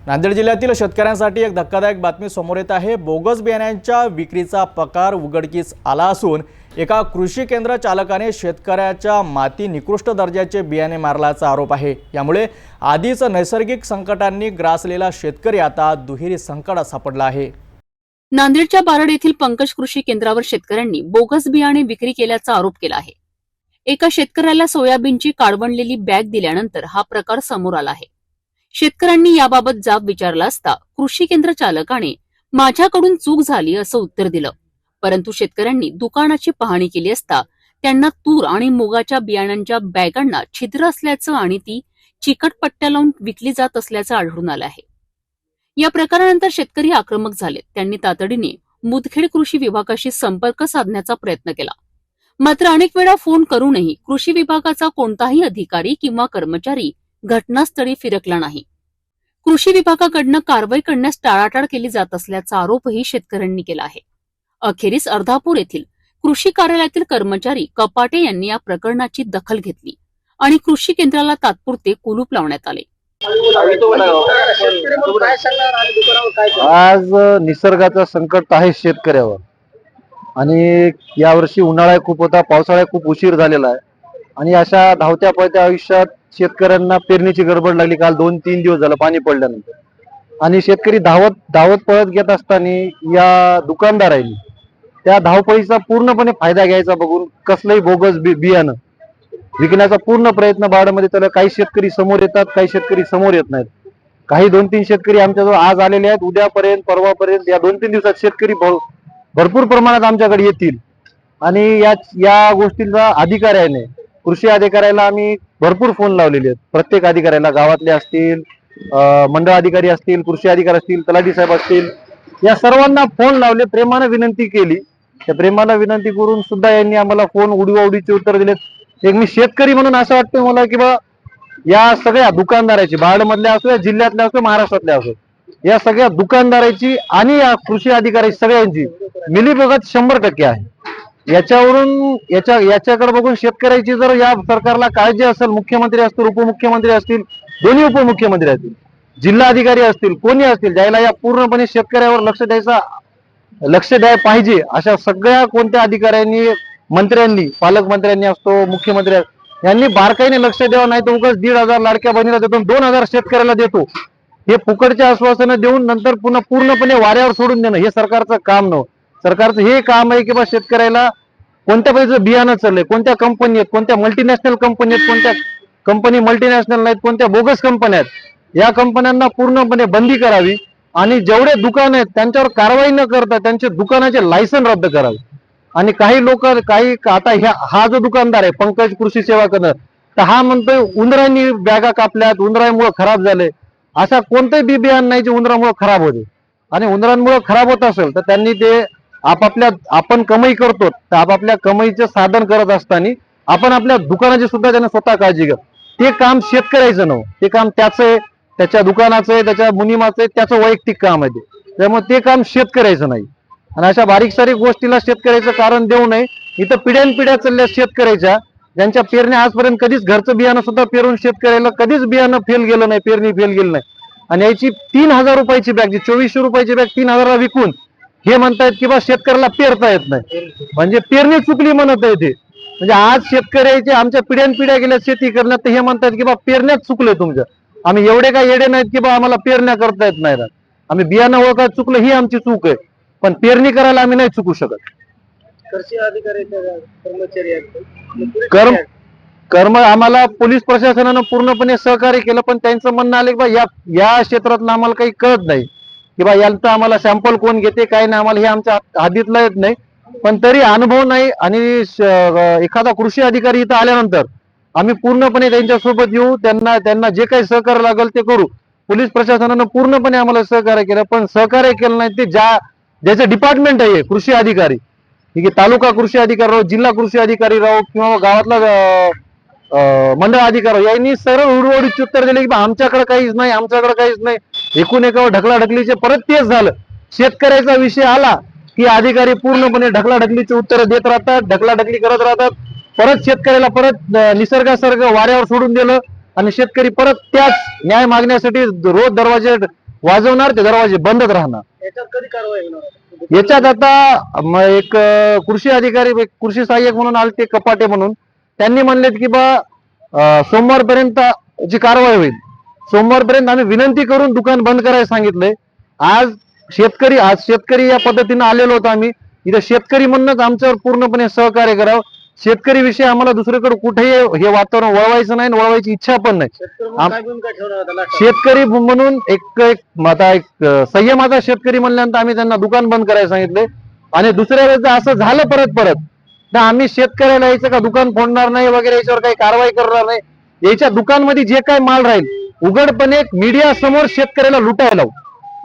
नांदेड जिल्ह्यातील शेतकऱ्यांसाठी एक धक्कादायक बातमी समोर येत आहे। बोगस बियाण्यांच्या विक्रीचा प्रकार उघडकीस आला असून एका कृषी केंद्र चालकाने शेतकऱ्याच्या माती निकृष्ट दर्जाचे बियाणे मारल्याचा आरोप आहे। यामुळे आधीच नैसर्गिक संकटांनी ग्रासलेला शेतकरी आता दुहेरी संकटात सापडला आहे। नांदेडच्या बारड येथील पंकज कृषी केंद्रावर शेतकऱ्यांनी बोगस बियाणे विक्री केल्याचा आरोप केला आहे। एका शेतकऱ्याला सोयाबीनची काढवणलेली बॅग दिल्यानंतर हा प्रकार समोर आला आहे। शेतकऱ्यांनी याबाबत जाब विचारला असता कृषी केंद्र चालकाने माझ्याकडून चूक झाली असं उत्तर दिलं, परंतु शेतकऱ्यांनी दुकानाची पाहणी केली असता त्यांना तूर आणि मुगाच्या बियाण्यांच्या बॅगांना छिद्र असल्याचं आणि ती चिकट पट्ट्या लावून विकली जात असल्याचं आढळून आलं आहे। या प्रकारानंतर शेतकरी आक्रमक झाले। त्यांनी तातडीने मुदखेड कृषी विभागाशी संपर्क साधण्याचा प्रयत्न केला, मात्र अनेक वेळा फोन करूनही कृषी विभागाचा कोणताही अधिकारी किंवा कर्मचारी घटनास्थळी फिरकला नाही। कृषी विभागाकडून कारवाई करण्यास टाळाटाळ केली जात असल्याचा आरोपही शेतकऱ्यांनी केला आहे। अखेरीस अर्धापूर येथील कृषी कार्यालयातील कर्मचारी कपाटे यांनी या प्रकरणाची दखल घेतली आणि कृषी केंद्राला तात्पुरते कुलूप लावण्यात आले। आज निसर्गाचं संकट आहे शेतकऱ्यावर आणि यावर्षी उन्हाळा खूप होता, पावसाळा खूप उशीर झालेला आहे आणि अशा धावत्या पळत्या आयुष्यात शेतकऱ्यांना पेरणीची गडबड लागली। काल 2-3 दिवस झालं पाणी पडल्यानंतर आणि शेतकरी धावत पळत घेत असताना या दुकानदारांनी त्या धावपळीचा पूर्णपणे फायदा घ्यायचा बघून कसलंही बोगस बियाणं विकण्याचा पूर्ण प्रयत्न बारडमध्ये त्याला काही शेतकरी समोर येतात, काही शेतकरी समोर येत नाहीत। काही 2-3 शेतकरी आमच्याजवळ आज आलेले आहेत। उद्यापर्यंत परवापर्यंत या 2-3 दिवसात शेतकरी भरपूर प्रमाणात आमच्याकडे येतील आणि या गोष्टींचा अधिकाऱ्याने कृषी अधिकाऱ्याला आम्ही भरपूर फोन लावलेले आहेत। प्रत्येक अधिकाऱ्याला, गावातले असतील, मंडळ अधिकारी असतील, कृषी अधिकारी असतील, तलाठी साहेब असतील, या सर्वांना फोन लावले, प्रेमाने विनंती केली। त्या प्रेमाला विनंती करून सुद्धा यांनी आम्हाला फोन उडीचे उत्तर दिलेत। एक मी शेतकरी म्हणून असं वाटतं मला की बा या सगळ्या दुकानदाराची, बारडमधल्या असो या जिल्ह्यातल्या असो महाराष्ट्रातल्या असो, या सगळ्या दुकानदाराची आणि या कृषी अधिकारी सगळ्यांची मिलीभगत 100% आहे। याच्यावरून याच्याकडे बघून शेतकऱ्याची जर या सरकारला काळजी असेल, मुख्यमंत्री असतील, उपमुख्यमंत्री असतील, दोन्ही उपमुख्यमंत्री असतील, जिल्हा अधिकारी असतील, कोणी असतील, ज्याला या पूर्णपणे शेतकऱ्यावर लक्ष द्यायला पाहिजे अशा सगळ्या कोणत्या अधिकाऱ्यांनी, मंत्र्यांनी, पालकमंत्र्यांनी असतो, मुख्यमंत्री यांनी बारकाईने लक्ष द्यावं। नाही तर उगाच 1,500 लाडक्या बहिणीला देतो, 2,000 शेतकऱ्याला देतो, हे फुकटचे आश्वासनं देऊन नंतर पुन्हा पूर्णपणे वाऱ्यावर सोडून देणं हे सरकारचं काम नव्हतं। सरकारचं हे काम आहे की बा शेतकऱ्याला कोणत्या पैसे बियाणं चाललंय, कोणत्या कंपनी आहेत, कोणत्या मल्टीनॅशनल कंपनी आहेत, कोणत्या कंपनी मल्टीनॅशनल नाहीत, कोणत्या बोगस कंपन्या आहेत, या कंपन्यांना पूर्णपणे बंदी करावी आणि जेवढे दुकान आहेत त्यांच्यावर कारवाई न करता त्यांचे दुकानाचे लायसन रद्द करावे। आणि काही लोक आता हा जो दुकानदार आहे पंकज कृषी सेवा केंद्र, तर हा म्हणतोय उंदरांनी बॅगा कापल्यात, उंदरांमुळे खराब झाले। असा कोणतंही बी बियाणं नाही जे उंदरामुळे खराब होते, आणि उंदरांमुळे खराब होत असेल तर त्यांनी ते आपण कमाई करतो तर आपापल्या कमाईचं साधन करत असताना आपण आपल्या दुकानाची सुद्धा त्याने स्वतः काळजी घ्या। ते काम शेतकऱ्याचं नव्हतं, ते काम त्याचं आहे, त्याच्या दुकानाचं आहे, त्याच्या मुनिमाचं आहे, त्याचं वैयक्तिक काम आहे ते। त्यामुळे ते काम शेतकऱ्याचं नाही आणि अशा बारीक सारीक गोष्टीला शेतकऱ्याचं कारण देऊ नये। इथं पिढ्यानपिढ्या चालल्या शेतकऱ्याच्या, ज्यांच्या पेरण्या आजपर्यंत कधीच घरचं बियाणं सुद्धा पेरून शेतकऱ्याला कधीच बियाणं फेल गेलं नाही, पेरणी फेल गेली नाही, आणि याची 3,000 रुपयाची बॅग, जी 2400 रुपयाची बॅग 3,000ला विकून हे म्हणतायत की बा शेतकऱ्याला पेरता येत नाही, म्हणजे पेरणी चुकली म्हणत आहे ते। म्हणजे आज शेतकऱ्याचे आमच्या पिढ्यानपिढ्या गेल्या शेती करण्यात, तर हे म्हणतात की बा पेरण्यात चुकले तुमच्या। आम्ही एवढे काय येडे नाहीत की बा आम्हाला पेरण्या करता येत नाही, आम्ही बियाणं ओळखायला चुकलं ही आमची चूक आहे, पण पेरणी करायला आम्ही नाही चुकू शकत। कृषी अधिकारी कर्म आम्हाला पोलीस प्रशासनानं पूर्णपणे सहकार्य केलं, पण त्यांचं म्हणणं आलं की बा या क्षेत्रातलं आम्हाला काही कळत नाही की बा यांचं आम्हाला सॅम्पल कोण घेते काय नाही, आम्हाला हे आमच्या हद्दीतलं येत नाही। पण तरी अनुभव नाही आणि एखादा कृषी अधिकारी इथं आल्यानंतर आम्ही पूर्णपणे त्यांच्यासोबत येऊ, त्यांना जे काही सहकार्य लागेल ते करू। पोलीस प्रशासनानं पूर्णपणे आम्हाला सहकार्य केलं, पण सहकार्य केलं नाही ते ज्याचं डिपार्टमेंट आहे कृषी अधिकारी, की तालुका कृषी अधिकारी राहो, जिल्हा कृषी अधिकारी राहो किंवा गावातला मंडळ अधिकारी, यांनी सरळ उडवडीचे उत्तर दिले की आमच्याकडे काहीच नाही, आमच्याकडे काहीच नाही। एकूण एकावर ढकलाढकलीचे परत तेच झालं। शेतकऱ्याचा विषय आला की अधिकारी पूर्णपणे ढकलाढकलीचे उत्तर देत राहतात, ढकलाढकली करत राहतात, परत शेतकऱ्याला परत निसर्गासारखं वाऱ्यावर सोडून दिलं आणि शेतकरी परत त्याच न्याय मागण्यासाठी रोज दरवाजे वाजवणार, ते दरवाजे बंदच राहणार. याच्यात कधी कारवाई होणार? याच्यात आता एक कृषी अधिकारी, एक कृषी सहाय्यक म्हणून आले ते कपाटे म्हणून, त्यांनी म्हणलेत की बा सोमवारपर्यंत जी कारवाई होईल. सोमवारपर्यंत आम्ही विनंती करून दुकान बंद करायला सांगितलंय. आज शेतकरी या पद्धतीने आलेलो होतो आम्ही इथं. शेतकरी म्हणूनच आमच्यावर पूर्णपणे सहकार्य करावं. शेतकरी विषयी आम्हाला दुसरीकडे कुठेही हे वातावरण वळवायचं नाही, वळवायची इच्छा पण नाही. शेतकरी म्हणून काय भूमिका ठेवणार आता लास्ट? शेतकरी म्हणून एक संयमाचा शेतकरी म्हणल्यानंतर आम्ही त्यांना दुकान बंद करायला सांगितले. आणि दुसऱ्या वेळेस जर असं झालं परत तर आम्ही शेतकऱ्याला यायचं का दुकान फोडणार नाही वगैरे, याच्यावर काही कारवाई करणार नाही. याच्या दुकानमध्ये जे काही माल राहील उघडपणे मीडिया समोर शेतकऱ्याला लुटायला लावू.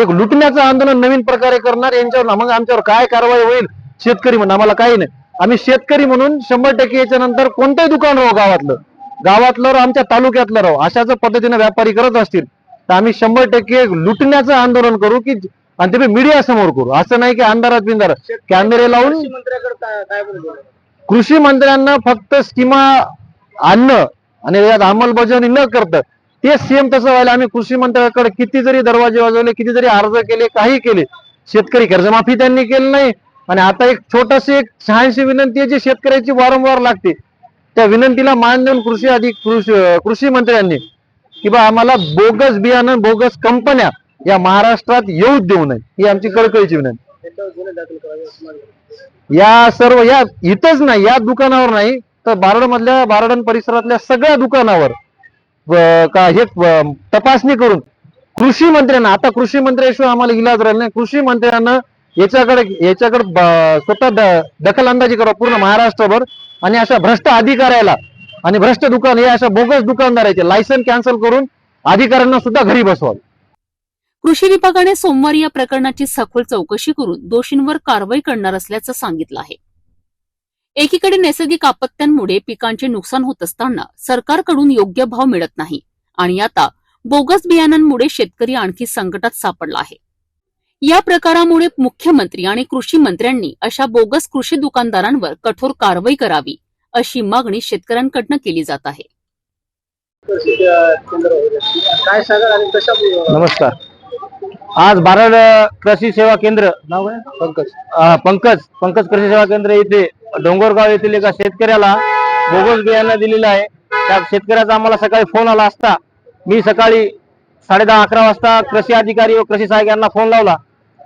एक लुटण्याचं आंदोलन नवीन प्रकारे करणार यांच्यावर. मग आमच्यावर काय कारवाई होईल शेतकरी म्हणून आम्हाला काही नाही. आम्ही शेतकरी म्हणून 100% याच्या नंतर कोणतंही दुकान राहू, गावातलं राहू, आमच्या तालुक्यातलं राहू, अशाच पद्धतीने व्यापारी करत असतील तर आम्ही 100% लुटण्याचं आंदोलन करू की, आणि ते मीडिया समोर करू. असं नाही की अंधारात बिंदारात कॅमेरे लावून. कृषी मंत्र्याकडे काय बोलू? कृषी मंत्र्यांना फक्त स्कीमा आणणं आणि यात अंमलबजावणी न करतं ते सेम तसं व्हायला. आम्ही कृषी मंत्र्याकडे किती जरी दरवाजे वाजवले, किती जरी अर्ज केले, काही केले, शेतकरी कर्जमाफी त्यांनी केली नाही. आणि आता एक छोटस एक शहानशी विनंती आहे जी शेतकऱ्याची वारंवार लागते. त्या विनंतीला मान देऊन कृषी मंत्र्यांनी की बा आम्हाला बोगस बियाणं, बोगस कंपन्या या महाराष्ट्रात येऊ देऊ नये, ही आमची कळकळीची विनंती. याच्यावर गुन्हे दाखल करावे. या सर्व या इथंच नाही, या दुकानावर नाही तर बारडण परिसरातल्या सगळ्या दुकानावर हे तपासणी करून कृषी मंत्र्यांना, आता कृषी मंत्र्याशिवाय आम्हाला इलाज राहिला नाही, कृषी मंत्र्यांना याच्याकडे स्वतः दखल अंदाजी करावं पूर्ण महाराष्ट्रभर. आणि अशा भ्रष्ट अधिकाऱ्याला आणि भ्रष्ट दुकान, हे अशा बोगस दुकानदाराचे लायसन कॅन्सल करून अधिकाऱ्यांना सुद्धा घरी बसवावं. कृषी विभागाने सोमवारी या प्रकरणाची सखोल चौकशी करून दोषींवर कारवाई करणार असल्याचं सांगितलं आहे. एकीकडे नैसर्गिक आपत्त्यांमुळे पिकांचे नुकसान होत असताना सरकारकडून योग्य भाव मिळत नाही आणि आता बोगस बियाणांमुळे शेतकरी आणखी संकटात सापडला आहे. या प्रकारामुळे मुख्यमंत्री आणि कृषी मंत्र्यांनी अशा बोगस कृषी दुकानदारांवर कठोर कारवाई करावी अशी मागणी शेतकऱ्यांकडून केली जात आहे. काय सांगा आणि कशा? नमस्कार. आज बारड कृषी सेवा केंद्र, नाव आहे पंकज कृषी सेवा केंद्र येथे डोंगरगाव येथील एका शेतकऱ्याला बोगस बियाणं दिलेलं आहे. त्या शेतकऱ्याचा आम्हाला सकाळी फोन आला असता मी सकाळी 10:30-11 वाजता कृषी अधिकारी व कृषी सहाय्यक यांना फोन लावला.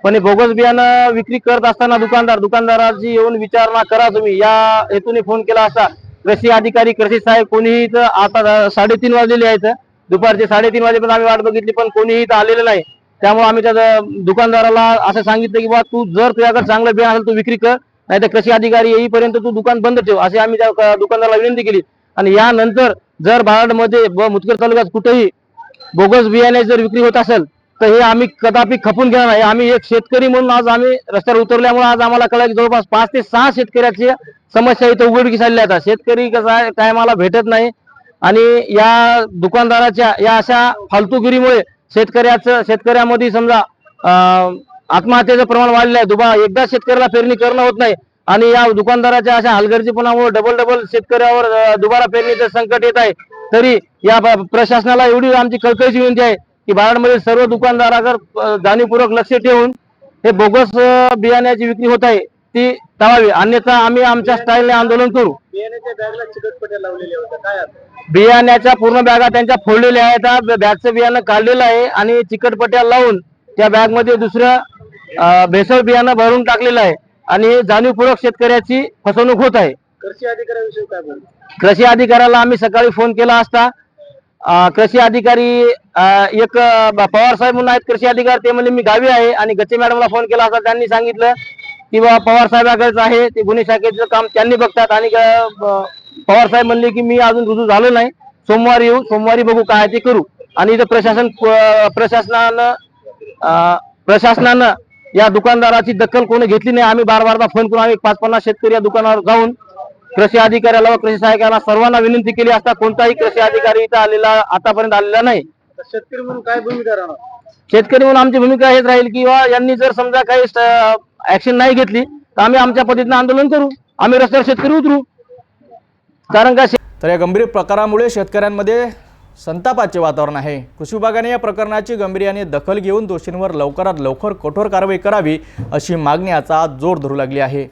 पण हे बोगस बियाणं विक्री करत असताना दुकानदाराची येऊन विचारणा करा तुम्ही, या हेतूने फोन केला असता. कृषी अधिकारी, कृषी सहाय्यक कोणीही इथं, आता 3:30 वाजलेले आहेत, दुपारचे 3:30 वाजेपर्यंत आम्ही वाट बघितली पण कोणीही इथं आलेलं नाही. त्यामुळे आम्ही त्या दुकानदाराला असं सांगितलं की बा तू जर तुझ्याकडे चांगलं बियाणं असेल तू विक्री कर, नाही तर कृषी अधिकारी येईपर्यंत तू दुकान बंद ठेव, अशी आम्ही त्या दुकानदाराला विनंती केली. आणि यानंतर जर बारडमध्ये व मुदखेड तालुक्यात कुठेही बोगस बियाणे जर विक्री होत असेल तर हे आम्ही कदापि खपून घेणार नाही. आम्ही एक शेतकरी म्हणून आज आम्ही रस्त्यावर उतरल्यामुळे आज आम्हाला कळलं की जवळपास 5 ते 6 शेतकऱ्याची समस्या इथं उघडकीस आलेल्या आहेत. शेतकरी कसं आहे, टायमाला भेटत नाही आणि या दुकानदाराच्या या अशा फालतूगिरीमुळे शेतकऱ्यामध्ये समजा आत्महत्येचं प्रमाण वाढलेलं आहे. एकदा शेतकऱ्याला पेरणी करणं होत नाही आणि या दुकानदाराच्या अशा हलगर्जीपणामुळे डबल शेतकऱ्यावर दुबारा पेरणीचं संकट येत आहे. तरी या प्रशासनाला एवढी आमची कळकळीची विनंती आहे की बारडमधील सर्व दुकानदारावर जाणीवपूर्वक लक्ष ठेवून हे बोगस बियाण्याची विक्री होत आहे ती टाळावी, अन्यथा आम्ही आमच्या स्टाईलने आंदोलन करू. बियाण्याच्या बॅगला चिकटपट्ट्या लावलेल्या होत्या, काय बियाण्याच्या पूर्ण बॅगा त्यांच्या फोडलेल्या आहेत. बॅगचं बियाणं काढलेलं आहे आणि चिकटपट्ट्या लावून त्या बॅग मध्ये दुसरं भेसळ बियाणं भरून टाकलेलं आहे आणि जाणीवपूर्वक शेतकऱ्याची फसवणूक होत आहे. कृषी अधिकाऱ्याविषयी काय बोलू? कृषी अधिकाऱ्याला आम्ही सकाळी फोन केला असता कृषी अधिकारी एक पवार साहेब म्हणून आहेत कृषी अधिकारी, ते म्हणजे मी गावी आहे. आणि गच्चे मॅडमला फोन केला असता त्यांनी सांगितलं की बाबा पवार साहेबाकडेच आहे, ते गुन्हे शाखेचं काम त्यांनी बघतात. आणि पवार साहेब म्हणले की मी अजून रुजू झालो नाही, सोमवारी येऊ, सोमवारी बघू काय ते करू. आणि इथं प्रशासनानं या दुकानदाराची दखल कोणी घेतली नाही. आम्ही बारबारदा फोन करून आम्ही 5-50 शेतकरी या दुकानावर जाऊन कृषी अधिकाऱ्याला व कृषी सहाय्यकांना सर्वांना विनंती केली असता कोणताही कृषी अधिकारी इथं आतापर्यंत आलेला नाही. शेतकरी म्हणून काय भूमिका राहणार? शेतकरी म्हणून आमची भूमिका हेच राहील की यांनी जर समजा काही ऍक्शन नाही घेतली तर आम्ही आमच्या पद्धतीने आंदोलन करू, आम्ही रस्त्यावर शेतकरी उतरू. कारण का तर या गंभीर प्रकारामुळे शेतकऱ्यांमध्ये संतापाचे वातावरण आहे। कृषी विभागाने या प्रकरणाची गांभीर्याने दखल घेऊन दोषींवर लवकरात लवकर कठोर कारवाई करावी अशी मागणी आता जोर धरू लागली आहे।